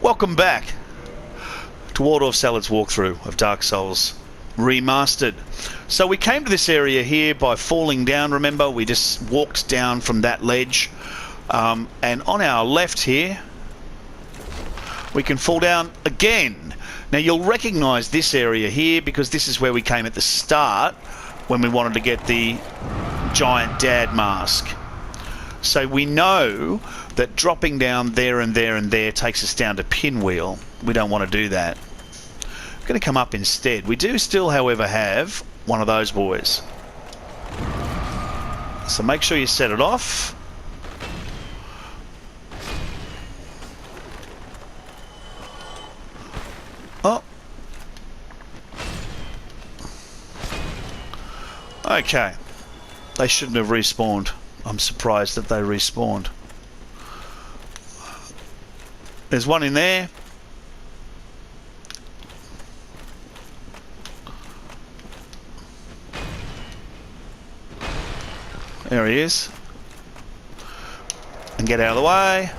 Welcome back to Waldorf Salad's walkthrough of Dark Souls Remastered. So we came to this area here by falling down. Remember, we just walked down from that ledge. And on our left here, we can fall down again. Now you'll recognise this area here because this is where we came at the start when we wanted to get the giant dad mask. So we know that dropping down there and there and there takes us down to Pinwheel. We don't want to do that. We're going to come up instead. We do still, however, have one of those boys. So make sure you set it off. Oh. Okay. They shouldn't have respawned. I'm surprised that they respawned. There's one in there. There he is. And get out of the way.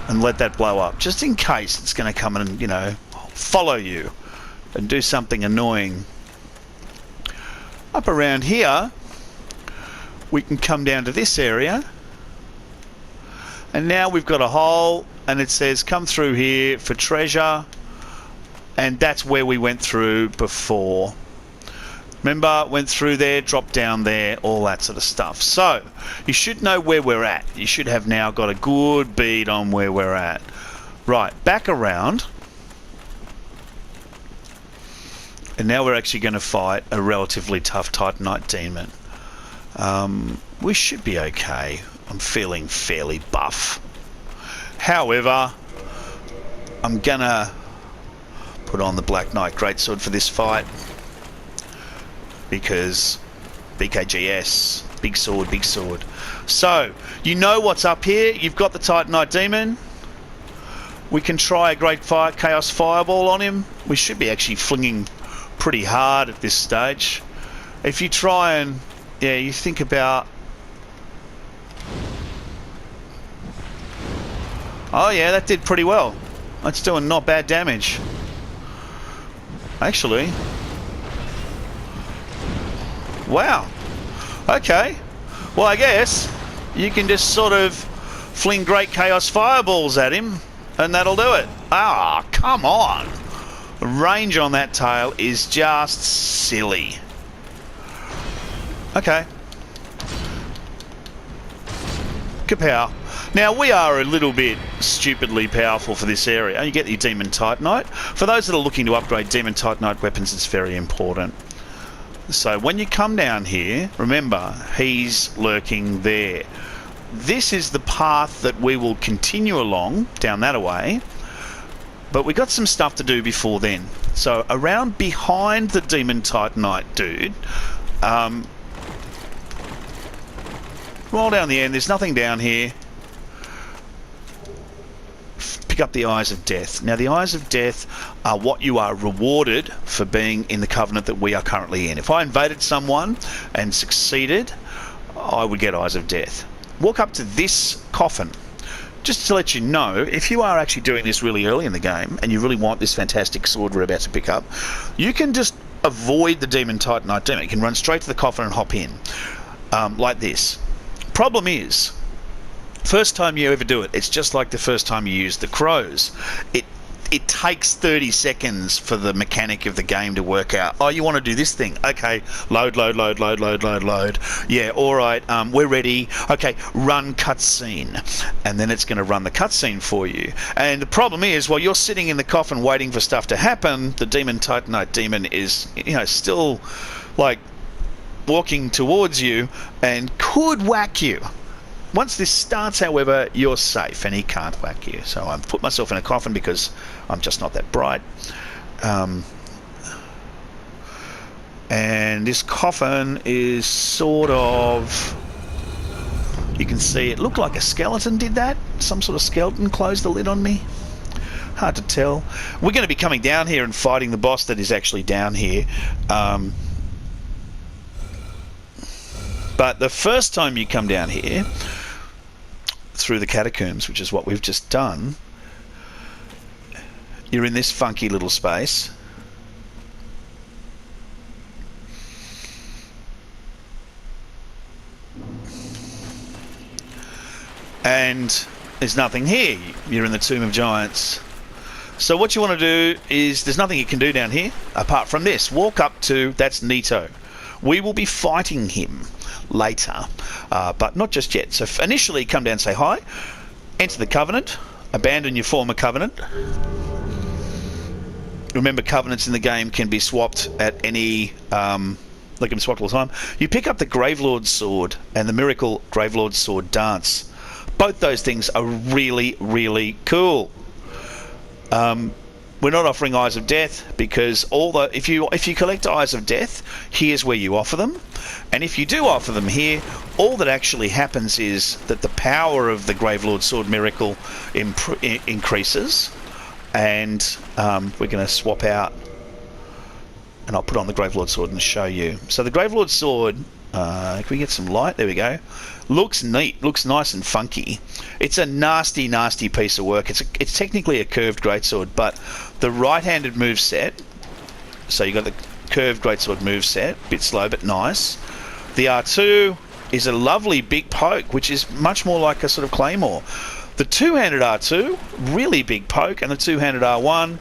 And let that blow up. Just in case it's going to come and, you know, follow you and do something annoying. Up around here, we can come down to this area. And now we've got a hole and it says come through here for treasure. And that's where we went through before. Remember, went through there, dropped down there, all that sort of stuff. So, you should know where we're at. You should have now got a good bead on where we're at. Right, back around. And now we're actually going to fight a relatively tough Titanite demon. We should be okay. I'm feeling fairly buff. However, I'm going to put on the Black Knight Greatsword for this fight. Because BKGS, big sword, big sword. So, you know what's up here. You've got the Titanite Demon. We can try a Great Chaos Fireball on him. We should be actually flinging pretty hard at this stage. If you try and, yeah, you think about... Oh yeah, that did pretty well. That's doing not bad damage. Actually... Wow. Okay. Well, I guess you can just sort of fling Great Chaos Fireballs at him and that'll do it. Ah, come on. The range on that tail is just silly. Okay. Kapow. Now, we are a little bit stupidly powerful for this area. You get your Demon Titanite. For those that are looking to upgrade Demon Titanite weapons, it's very important. So when you come down here, remember, he's lurking there. This is the path that we will continue along, down that way. But we got some stuff to do before then. So around behind the Demon Titanite dude, roll down the end, there's nothing down here. Pick up the Eyes of Death. Now the Eyes of Death are what you are rewarded for being in the covenant that we are currently in. If I invaded someone and succeeded, I would get Eyes of Death. Walk up to this coffin. Just to let you know, if you are actually doing this really early in the game and you really want this fantastic sword we're about to pick up, you can just avoid the Demon Titanite demon. You can run straight to the coffin and hop in. Like this. Problem is, first time you ever do it, it's just like the first time you use the crows. It takes 30 seconds for the mechanic of the game to work out. Oh, you want to do this thing? Okay, load. Yeah, all right, we're ready. Okay, run cutscene. And then it's going to run the cutscene for you. And the problem is, while you're sitting in the coffin waiting for stuff to happen, the Demon Titanite demon is, you know, still, like, walking towards you and could whack you. Once this starts, however, you're safe and he can't whack you. So I've put myself in a coffin because I'm just not that bright. And this coffin is sort of... You can see it looked like a skeleton did that. Some sort of skeleton closed the lid on me. Hard to tell. We're going to be coming down here and fighting the boss that is actually down here. But the first time you come down here, through the catacombs, which is what we've just done, you're in this funky little space. And there's nothing here. You're in the Tomb of Giants. So what you want to do is, there's nothing you can do down here apart from this. Walk up to, that's Nito. We will be fighting him later, but not just yet. So initially come down and say hi, enter the Covenant, abandon your former Covenant. Remember, Covenants in the game can be swapped at any, they can be swapped all the time. You pick up the Gravelord's Sword and the Miracle Gravelord's Sword Dance. Both those things are really, really cool. We're not offering Eyes of Death because if you collect Eyes of Death, here's where you offer them. And if you do offer them here, all that actually happens is that the power of the Gravelord's Sword Miracle increases. And we're going to swap out, and I'll put on the Gravelord's Sword and show you. So the Gravelord's Sword, can we get some light? There we go. Looks neat, looks nice and funky. It's a nasty, nasty piece of work. It's technically a curved greatsword, but the right-handed move set, so you got the curved greatsword move set, bit slow but nice. The R2 is a lovely big poke, which is much more like a sort of claymore. The two-handed R2, really big poke, and the two-handed R1,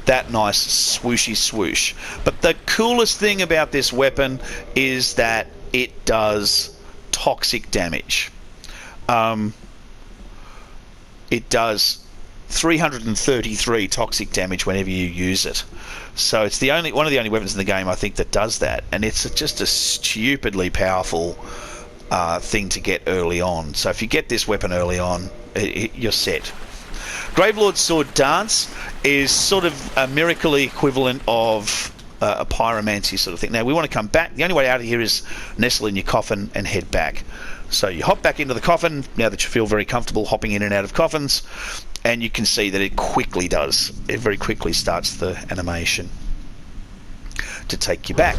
that nice swooshy swoosh. But the coolest thing about this weapon is that it does toxic damage. It does 333 toxic damage whenever you use it. So it's one of the only weapons in the game, I think, that does that, and it's just a stupidly powerful thing to get early on. So if you get this weapon early on, you're set. Gravelord's Sword Dance is sort of a miracle equivalent of a pyromancy sort of thing. Now we want to come back. The only way out of here is nestle in your coffin and head back. So you hop back into the coffin now that you feel very comfortable hopping in and out of coffins, and you can see that it very quickly starts the animation to take you back.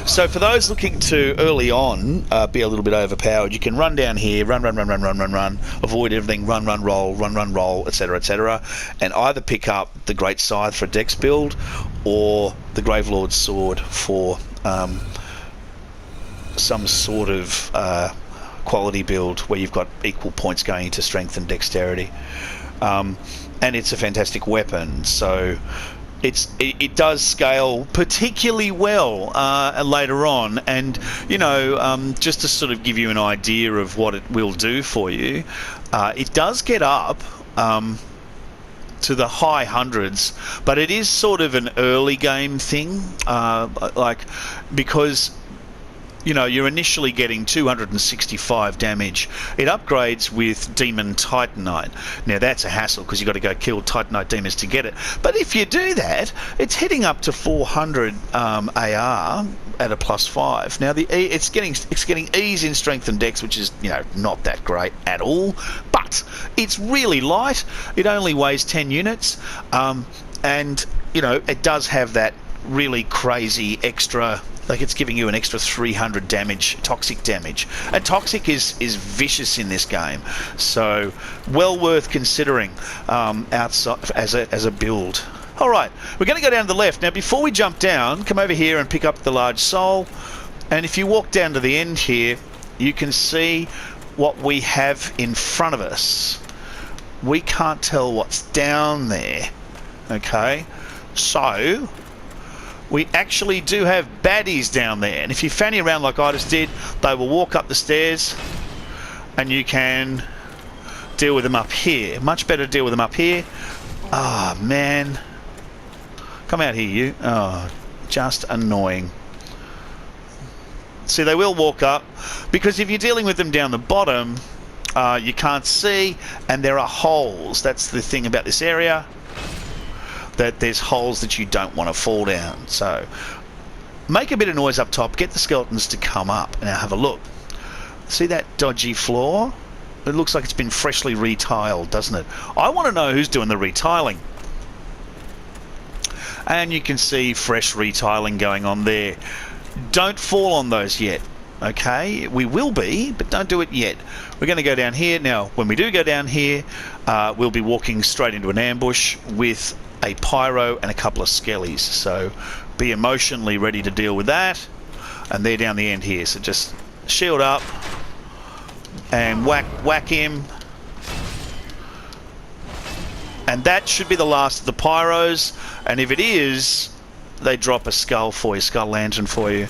So for those looking to early on be a little bit overpowered, you can run down here, run, avoid everything, run, roll, etc., and either pick up the Great Scythe for a dex build or the Gravelord's Sword for some sort of quality build where you've got equal points going into strength and dexterity. And it's a fantastic weapon, so it does scale particularly well later on. And just to sort of give you an idea of what it will do for you, it does get up to the high hundreds, but it is sort of an early game thing, because you're initially getting 265 damage. It upgrades with Demon Titanite. Now that's a hassle because you've got to go kill Titanite demons to get it. But if you do that, it's heading up to 400 AR at a +5. Now it's getting ease in strength and dex, which is not that great at all. But it's really light. It only weighs 10 units, and it does have that really crazy extra. Like, it's giving you an extra 300 damage, toxic damage. And toxic is vicious in this game, so well worth considering outside as a build. All right, we're going to go down to the left now. Before we jump down, come over here and pick up the large soul. And if you walk down to the end here, you can see what we have in front of us. We can't tell what's down there. Okay, so we actually do have baddies down there, and if you fanny around like I just did, they will walk up the stairs and you can deal with them up here. Much better to deal with them up here. Ah, man, come out here, you. Oh, just annoying. See, they will walk up, because if you're dealing with them down the bottom, you can't see, and there are holes. That's the thing about this area, that there's holes that you don't want to fall down. So make a bit of noise up top, get the skeletons to come up. Now have a look. See that dodgy floor? It looks like it's been freshly retiled, doesn't it? I want to know who's doing the retiling. And you can see fresh retiling going on there. Don't fall on those yet. Okay, we will be, but don't do it yet. We're going to go down here. Now, when we do go down here, we'll be walking straight into an ambush with a pyro and a couple of skellies. So be emotionally ready to deal with that. And they're down the end here. So just shield up and whack him. And that should be the last of the pyros. And if it is, they drop a skull for you, skull lantern for you.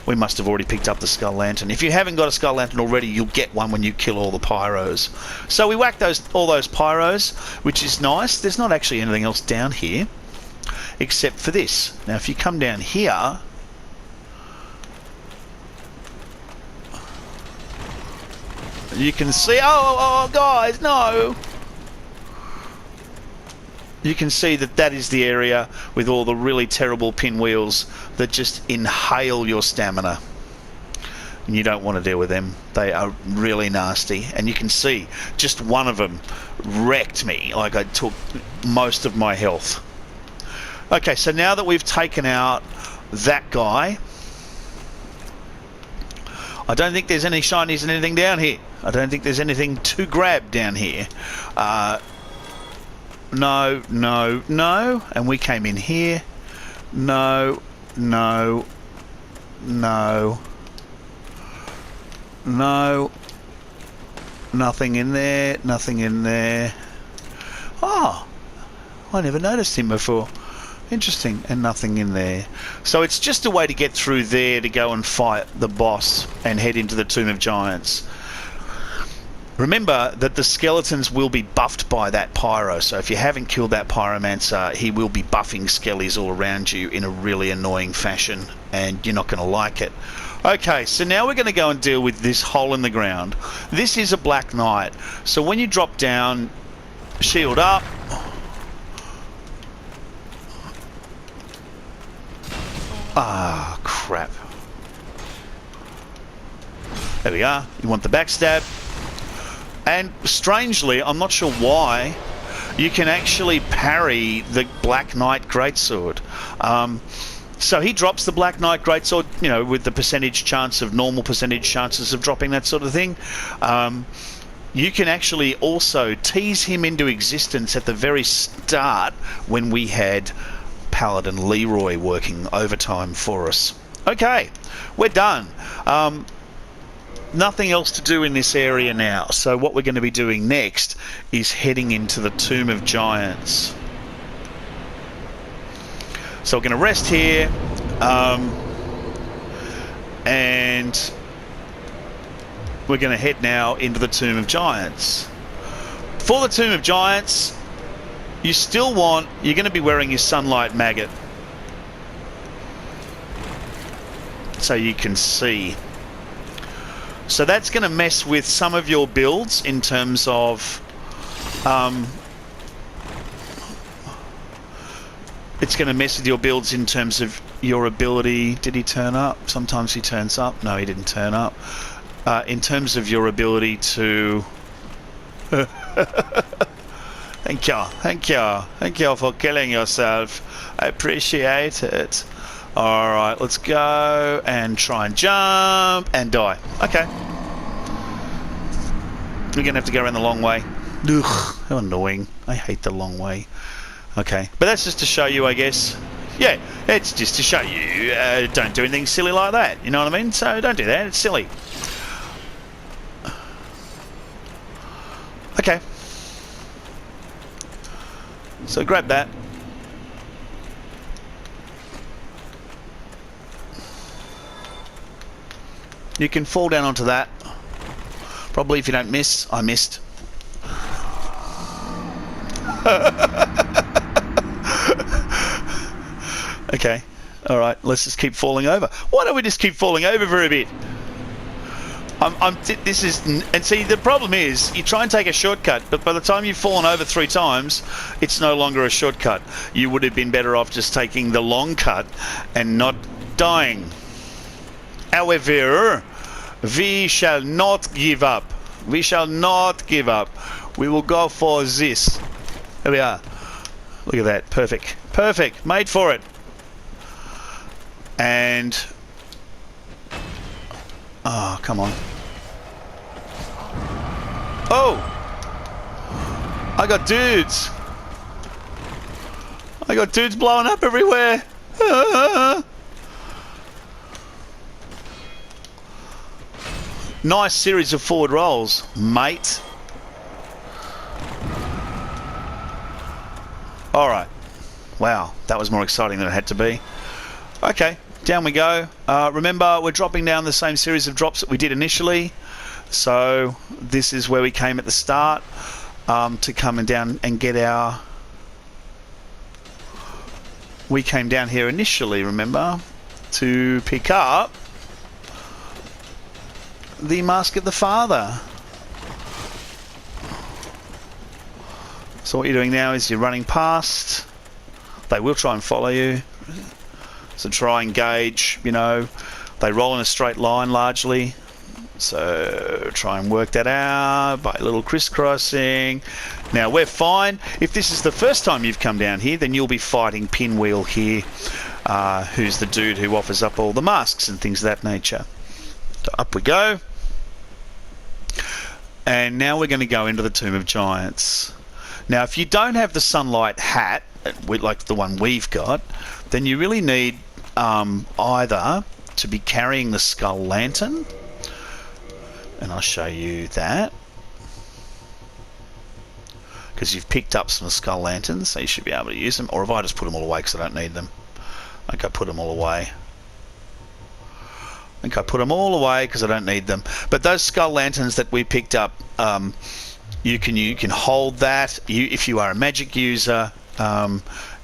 We must have already picked up the skull lantern. If you haven't got a skull lantern already, you'll get one when you kill all the pyros. So we whacked all those pyros, which is nice. There's not actually anything else down here except for this. Now, if you come down here, you can see. Oh, guys, no! You can see that is the area with all the really terrible pinwheels that just inhale your stamina. And you don't want to deal with them. They are really nasty. And you can see just one of them wrecked me. Like, I took most of my health. Okay, so now that we've taken out that guy, I don't think there's any shinies and anything down here. I don't think there's anything to grab down here. No, no, no. And we came in here. No, no, no, no. Nothing in there, nothing in there. Oh, I never noticed him before. Interesting. And nothing in there. So it's just a way to get through there to go and fight the boss and head into the Tomb of Giants. Remember that the skeletons will be buffed by that pyro, so if you haven't killed that pyromancer, he will be buffing skellies all around you in a really annoying fashion, and you're not going to like it. Okay, so now we're going to go and deal with this hole in the ground. This is a Black Knight, so when you drop down, shield up. Ah, crap. There we are. You want the backstab. And strangely, I'm not sure why, you can actually parry the Black Knight Greatsword. So he drops the Black Knight Greatsword, you know, with the percentage chance of normal percentage chances of dropping that sort of thing. You can actually also tease him into existence at the very start when we had Paladin Leroy working overtime for us. Okay, we're done. Nothing else to do in this area now, so what we're going to be doing next is heading into the Tomb of Giants. So we're going to rest here, and we're going to head now into the Tomb of Giants. For the Tomb of Giants, you're going to be wearing your Sunlight Maggot, so you can see. So that's going to mess with some of your builds in terms of it's going to mess with your builds in terms of your ability. Did he turn up? Sometimes he turns up. No, he didn't turn up. In terms of your ability to thank you for killing yourself. I appreciate it. Alright, let's go and try and jump and die. Okay. We're going to have to go around the long way. Ugh, how annoying. I hate the long way. Okay, but that's just to show you, I guess. Yeah, it's just to show you, don't do anything silly like that. You know what I mean? So don't do that, it's silly. Okay. So grab that. You can fall down onto that. Probably if you don't miss. I missed. Okay. Alright, let's just keep falling over. Why don't we just keep falling over for a bit? This is... And see, the problem is, you try and take a shortcut, but by the time you've fallen over 3 times, it's no longer a shortcut. You would have been better off just taking the long cut and not dying. However, we shall not give up. We shall not give up. We will go for this. There we are. Look at that. Perfect. Perfect. Made for it. And... oh, come on. Oh! I got dudes. I got dudes blowing up everywhere. Ah. Nice series of forward rolls, mate. Alright. Wow, that was more exciting than it had to be. Okay, down we go. Remember, we're dropping down the same series of drops that we did initially. So this is where we came at the start to come down and get our... We came down here initially, remember, to pick up the Mask of the Father. So what you're doing now is you're running past. They will try and follow you. So try and gauge, you know, they roll in a straight line largely. So try and work that out by a little crisscrossing. Now we're fine. If this is the first time you've come down here, then you'll be fighting Pinwheel here, who's the dude who offers up all the masks and things of that nature. So up we go. And now we're going to go into the Tomb of Giants. Now if you don't have the Sunlight hat, like the one we've got, then you really need either to be carrying the Skull Lantern, and I'll show you that, because you've picked up some Skull Lanterns, so you should be able to use them. Or if I just put them all away because I don't need them. I think I put them all away. Because I don't need them. But those Skull Lanterns that we picked up, you can hold that. If you are a magic user,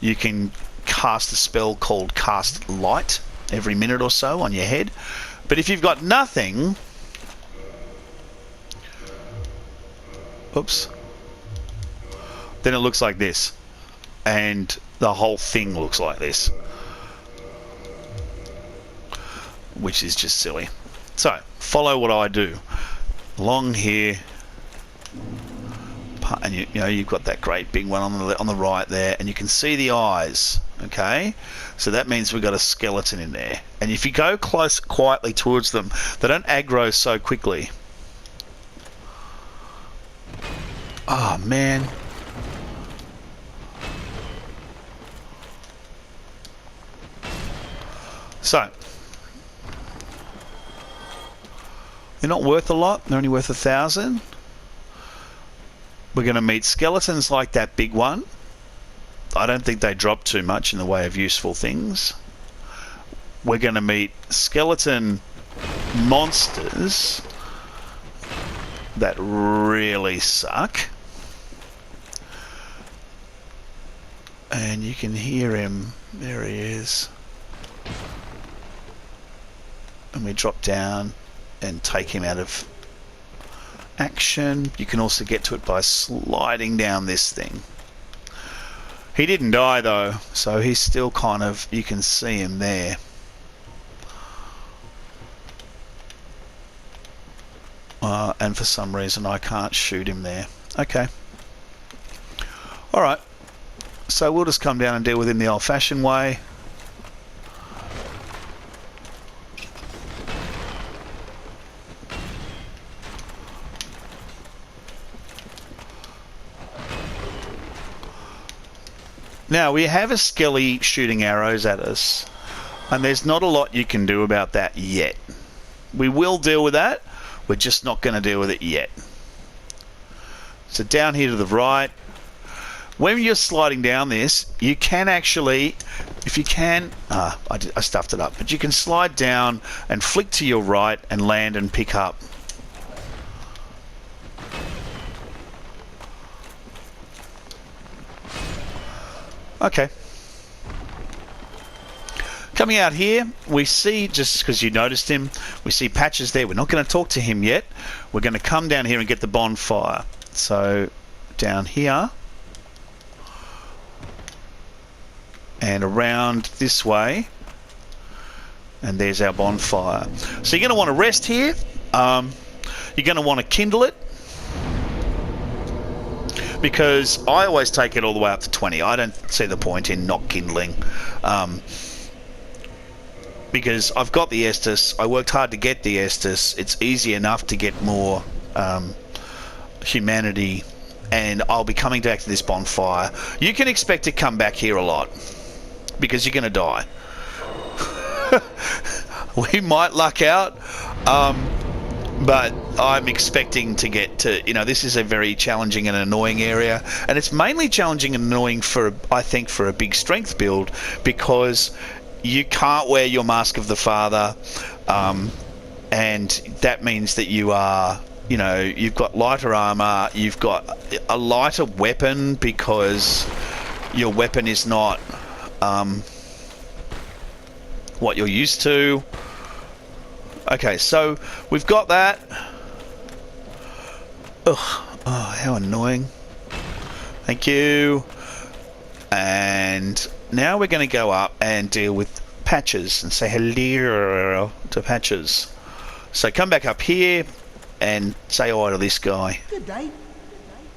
you can cast a spell called Cast Light every minute or so on your head. But if you've got nothing... Oops. Then it looks like this. And the whole thing looks like this. Which is just silly. So, follow what I do. Along here... And you know, you've got that great big one on the right there, and you can see the eyes. Okay, so that means we've got a skeleton in there, and if you go close quietly towards them, they don't aggro so quickly. Oh man. So they're not worth a lot, they're only worth 1,000. We're going to meet skeletons like that big one. I don't think they drop too much in the way of useful things. We're going to meet skeleton monsters that really suck. And you can hear him. There he is. And we drop down and take him out of action. You can also get to it by sliding down this thing. He didn't die though, so he's still kind of, you can see him there. And for some reason I can't shoot him there. Okay. Alright. So we'll just come down and deal with him the old-fashioned way. Now, we have a Skelly shooting arrows at us, and there's not a lot you can do about that yet. We will deal with that, we're just not going to deal with it yet. So down here to the right, when you're sliding down this, you can actually, if you can, I stuffed it up, but you can slide down and flick to your right and land and pick up. Okay. Coming out here, we see, just because you noticed him, we see Patches there. We're not going to talk to him yet. We're going to come down here and get the bonfire. So, down here. And around this way. And there's our bonfire. So you're going to want to rest here. You're going to want to kindle it. Because I always take it all the way up to 20. I don't see the point in not kindling. Because I've got the Estus. I worked hard to get the Estus. It's easy enough to get more humanity and I'll be coming back to this bonfire. You can expect to come back here a lot, because you're going to die. We might luck out, but I'm expecting to get to, this is a very challenging and annoying area, and it's mainly challenging and annoying I think, for a big strength build, because you can't wear your Mask of the Father, and that means that you are, you've got lighter armor, you've got a lighter weapon, because your weapon is not what you're used to. Okay, so we've got that. Ugh. Oh, how annoying. Thank you. And now we're going to go up and deal with Patches and say hello to Patches. So come back up here and say hi to this guy. Good day.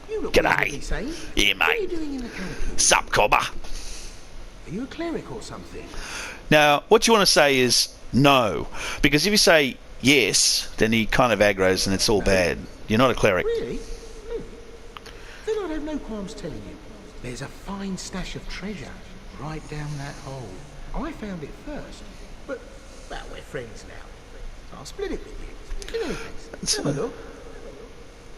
You look G'day. sane. Yeah, mate. What are you doing in the canopy? Sup, cobber? Are you a cleric or something? Now, what you want to say is no, because if you say yes, then he kind of aggroes and it's all bad. You're not a cleric. Really? Then I'd have no qualms telling you. There's a fine stash of treasure right down that hole. I found it first, but, well, we're friends now. I'll split it with you. Come here, please. Have a look.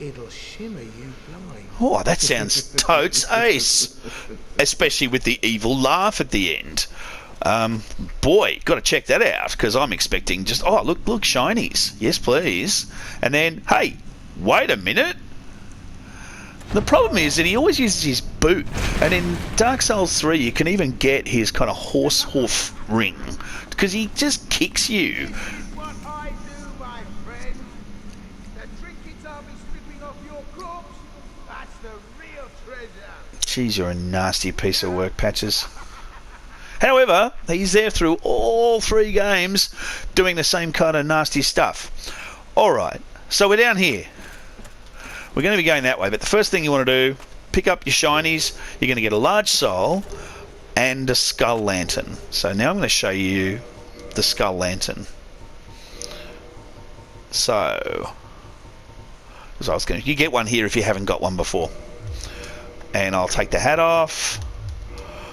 It'll shimmer you blind. Oh, that sounds totes ace. Especially with the evil laugh at the end. Boy, got to check that out, because I'm expecting just, look, shinies. Yes, please. And then, hey, wait a minute. The problem is that he always uses his boot. And in Dark Souls 3, you can even get his kind of horse hoof ring, because he just kicks you. What I do, my friend. The trinkets I'll be stripping off your corpse, that's the real treasure. Jeez, you're a nasty piece of work, Patches. However, he's there through all 3 games doing the same kind of nasty stuff. Alright, so we're down here. We're going to be going that way, but the first thing you want to do, pick up your shinies. You're going to get a large soul and a skull lantern. So now I'm going to show you the skull lantern. So, you get one here if you haven't got one before. And I'll take the hat off.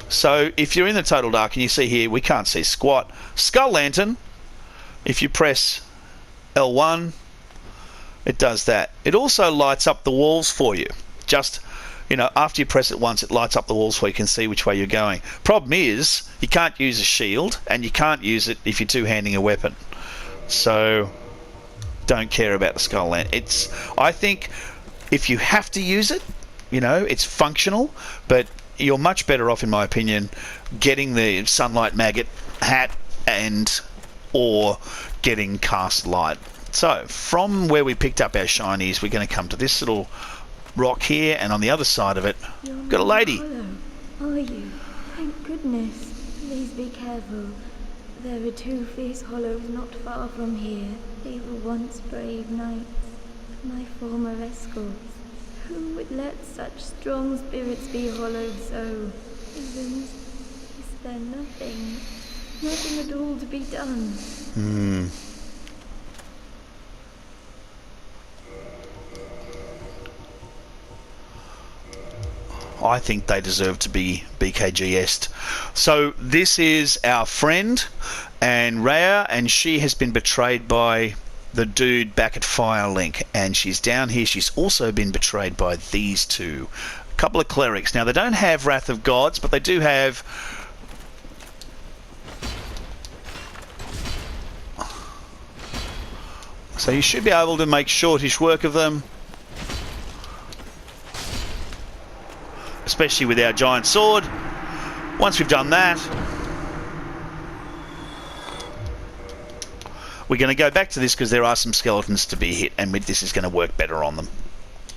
So if you're in the Total Dark and you see here, we can't see squat. Skull Lantern, if you press L1, it does that. It also lights up the walls for you. Just, after you press it once, it lights up the walls so you can see which way you're going. Problem is, you can't use a shield, and you can't use it if you're two-handing a weapon. So, don't care about the Skull Lantern. I think if you have to use it, it's functional, but you're much better off, in my opinion, getting the Sunlight Maggot hat or getting Cast Light. So, from where we picked up our shinies, we're going to come to this little rock here, and on the other side of it, we've got a lady. Hollow, are you? Thank goodness. Please be careful. There are 2 fierce hollows not far from here. They were once brave knights, my former escorts. Who would let such strong spirits be hollowed so? Is there nothing at all to be done? I think they deserve to be BKGS'd. So this is our friend, and Rhea, and she has been betrayed by the dude back at Firelink, and she's down here. She's also been betrayed by these 2. A couple of clerics. Now, they don't have Wrath of Gods, but they do have... So you should be able to make shortish work of them. Especially with our giant sword. Once we've done that, we're going to go back to this because there are some skeletons to be hit, and this is going to work better on them.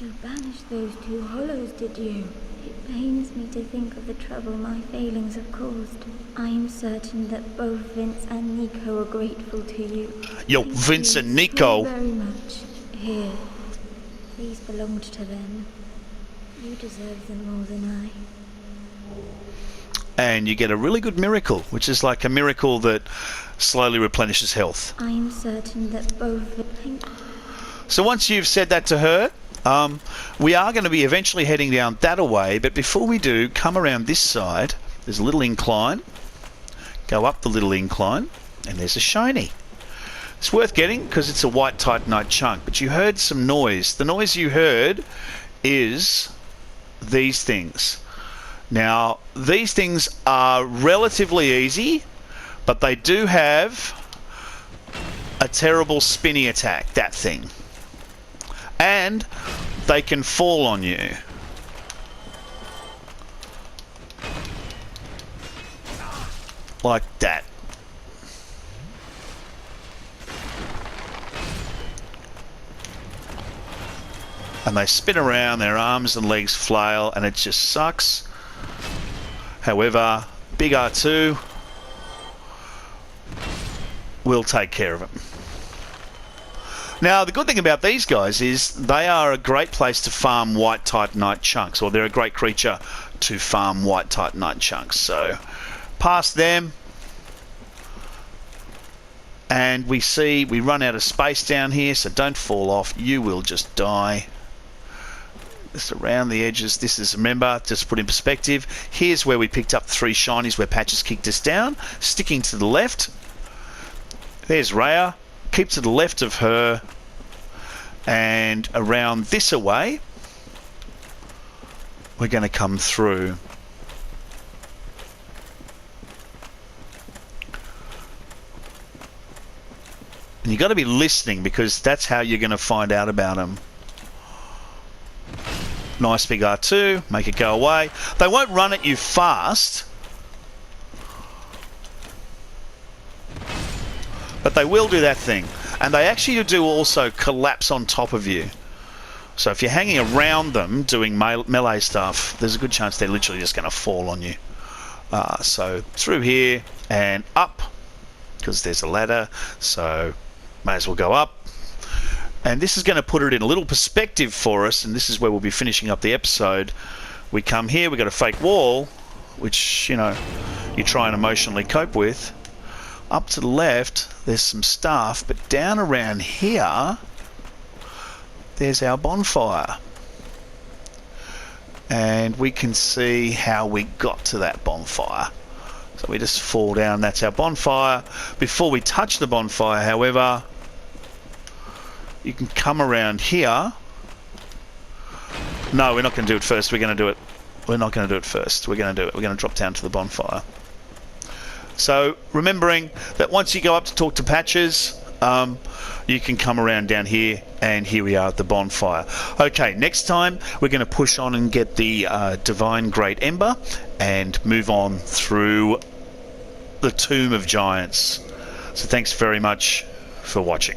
You banished those 2 hollows, did you? It pains me to think of the trouble my failings have caused. I am certain that both Vince and Nico are grateful to you. Yo, Vince and Nico. Very much. Here, these belonged to them. You deserve them more than I. And you get a really good miracle, which is like a miracle that slowly replenishes health. I am certain that both... So once you've said that to her, We are going to be eventually heading down that way, but before we do, come around this side. There's a little incline. Go up the little incline, and there's a shiny. It's worth getting because it's a white titanite chunk, but you heard some noise. The noise you heard is these things. Now, these things are relatively easy, but they do have a terrible spinny attack, that thing. And they can fall on you. Like that. And they spin around, their arms and legs flail, and it just sucks. However, Big R2 will take care of it. Now, the good thing about these guys is they are a great place to farm white titanite chunks, or they're a great creature to farm white titanite chunks. So, past them, and we run out of space down here, so don't fall off. You will just die. Just around the edges. This is, remember, just to put in perspective, here's where we picked up 3 shinies where Patches kicked us down. Sticking to the left, there's Rhea. Keep to the left of her, and around this away, we're going to come through. And you've got to be listening, because that's how you're going to find out about them. Nice big R2, make it go away. They won't run at you fast, but they will do that thing. And they actually do also collapse on top of you. So if you're hanging around them doing melee stuff, there's a good chance they're literally just going to fall on you. So through here and up, because there's a ladder, so may as well go up. And this is going to put it in a little perspective for us, and this is where we'll be finishing up the episode. We come here, we've got a fake wall, which, you know, you try and emotionally cope with. Up to the left, there's some stuff, but down around here, there's our bonfire. And we can see how we got to that bonfire. So we just fall down, that's our bonfire. Before we touch the bonfire, however, you can come around here. No, we're not going to do it first. We're going to do it. We're not going to do it first. We're going to do it. We're going to drop down to the bonfire. So remembering that once you go up to talk to Patches, you can come around down here, and here we are at the bonfire. Okay, next time we're going to push on and get the Divine Great Ember and move on through the Tomb of Giants. So thanks very much for watching.